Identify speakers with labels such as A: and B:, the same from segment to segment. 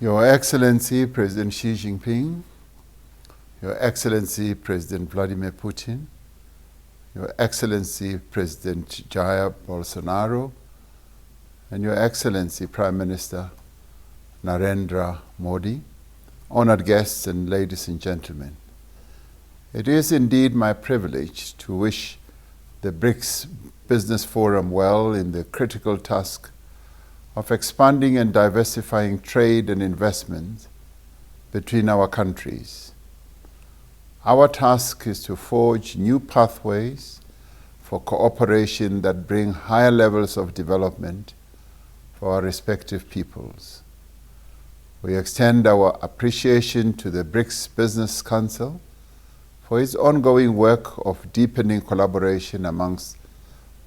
A: Your Excellency President Xi Jinping, Your Excellency President Vladimir Putin, Your Excellency President Jair Bolsonaro, and Your Excellency Prime Minister Narendra Modi, honored guests and ladies and gentlemen. It is indeed my privilege to wish the BRICS Business Forum well in the critical task of expanding and diversifying trade and investment between our countries. Our task is to forge new pathways for cooperation that bring higher levels of development for our respective peoples. We extend our appreciation to the BRICS Business Council for its ongoing work of deepening collaboration amongst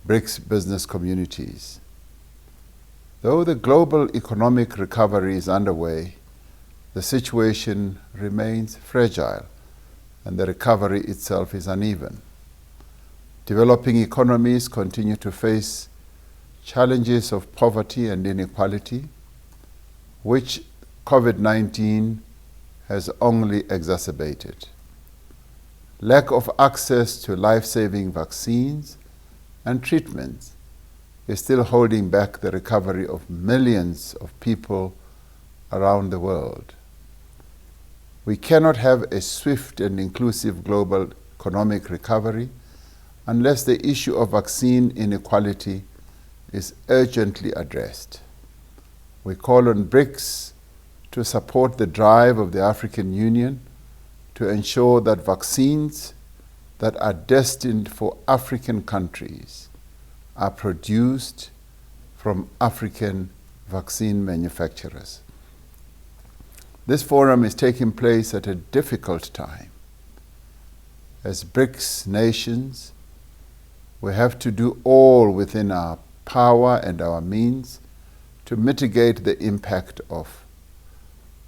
A: BRICS business communities. Though the global economic recovery is underway, the situation remains fragile and the recovery itself is uneven. Developing economies continue to face challenges of poverty and inequality, which COVID-19 has only exacerbated. Lack of access to life-saving vaccines and treatments is still holding back the recovery of millions of people around the world. We cannot have a swift and inclusive global economic recovery unless the issue of vaccine inequality is urgently addressed. We call on BRICS to support the drive of the African Union to ensure that vaccines that are destined for African countries are produced from African vaccine manufacturers. This forum is taking place at a difficult time. As BRICS nations, we have to do all within our power and our means to mitigate the impact of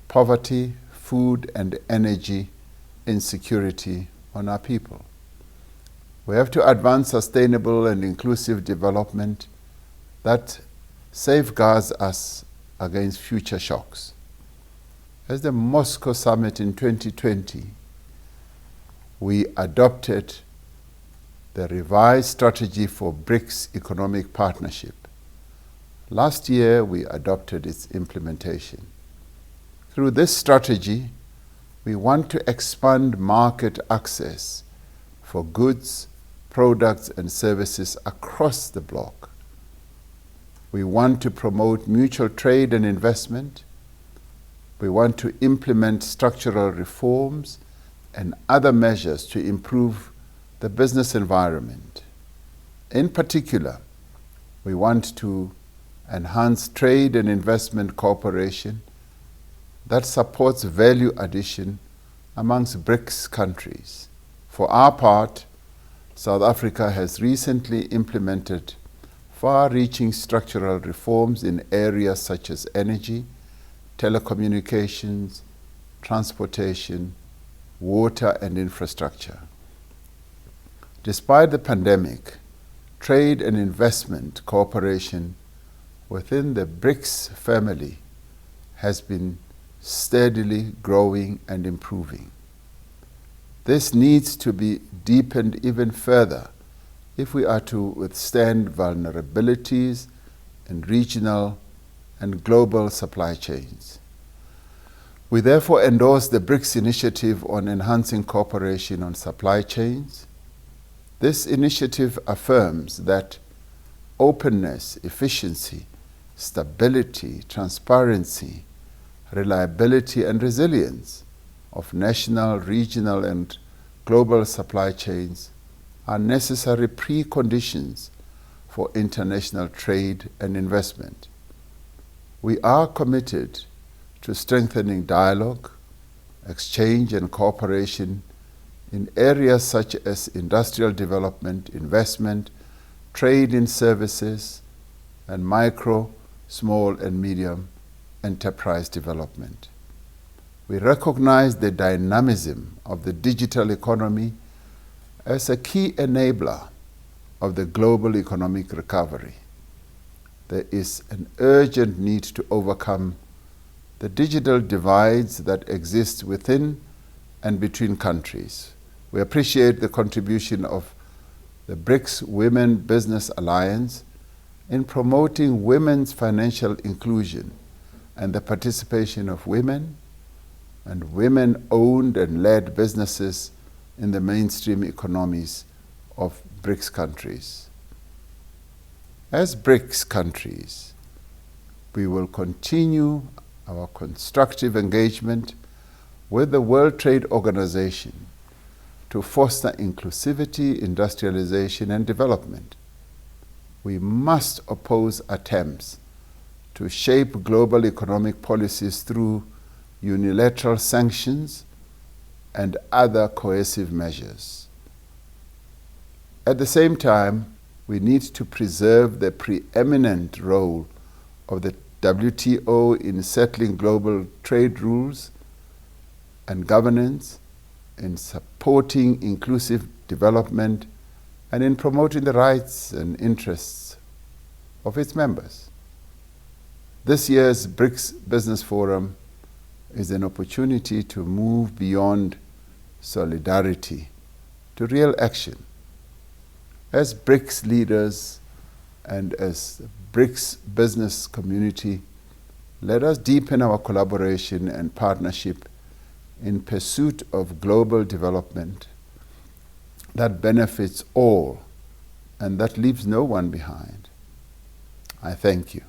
A: poverty, food and energy insecurity on our people. We have to advance sustainable and inclusive development that safeguards us against future shocks. As the Moscow Summit in 2020, we adopted the revised strategy for BRICS economic partnership. Last year, we adopted its implementation. Through this strategy, we want to expand market access for goods, products, and services across the bloc. We want to promote mutual trade and investment. We want to implement structural reforms and other measures to improve the business environment. In particular, we want to enhance trade and investment cooperation that supports value addition amongst BRICS countries. For our part, South Africa has recently implemented far-reaching structural reforms in areas such as energy, telecommunications, transportation, water, and infrastructure. Despite the pandemic, trade and investment cooperation within the BRICS family has been steadily growing and improving. This needs to be deepened even further if we are to withstand vulnerabilities in regional and global supply chains. We therefore endorse the BRICS initiative on enhancing cooperation on supply chains. This initiative affirms that openness, efficiency, stability, transparency, reliability, and resilience of national, regional, and global supply chains are necessary preconditions for international trade and investment. We are committed to strengthening dialogue, exchange, and cooperation in areas such as industrial development, investment, trade in services, and micro, small, and medium enterprise development. We recognize the dynamism of the digital economy as a key enabler of the global economic recovery. There is an urgent need to overcome the digital divides that exist within and between countries. We appreciate the contribution of the BRICS Women Business Alliance in promoting women's financial inclusion and the participation of women and women-owned and led businesses in the mainstream economies of BRICS countries. As BRICS countries, we will continue our constructive engagement with the World Trade Organization to foster inclusivity, industrialization, and development. We must oppose attempts to shape global economic policies through unilateral sanctions and other coercive measures. At the same time, we need to preserve the preeminent role of the WTO in settling global trade rules and governance, in supporting inclusive development, and in promoting the rights and interests of its members. This year's BRICS Business Forum is an opportunity to move beyond solidarity to real action. As BRICS leaders and as the BRICS business community, let us deepen our collaboration and partnership in pursuit of global development that benefits all and that leaves no one behind. I thank you.